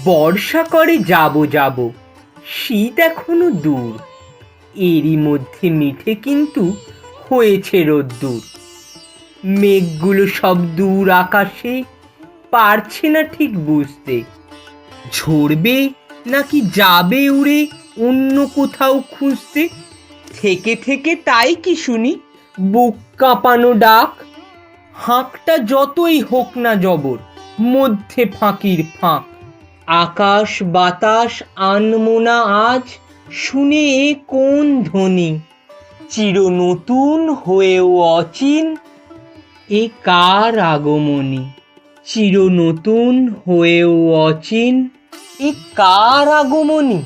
বর্ষা করে যাব যাব, শীত এখনো দূর, এরই মধ্যে মিঠে কিন্তু হয়েছে রোদ্দুর। মেঘগুলো সব দূর আকাশে, পারছে না ঠিক বুঝতে ঝরবে নাকি যাবে উড়ে অন্য কোথাও খুঁজতে। থেকে থেকে তাই কি শুনি বুক কাঁপানো ডাক, হাঁকটা যতই হোক না জবর, মধ্যে ফাঁকির ফাঁক। আকাশ বাতাস আনমোনা আজ, শুনে এ কোন ধ্বনি, চির নতুন হয়েও অচিন, এ কার আগমনী। চির নতুন হয়েও অচিন, এ কার আগমনী।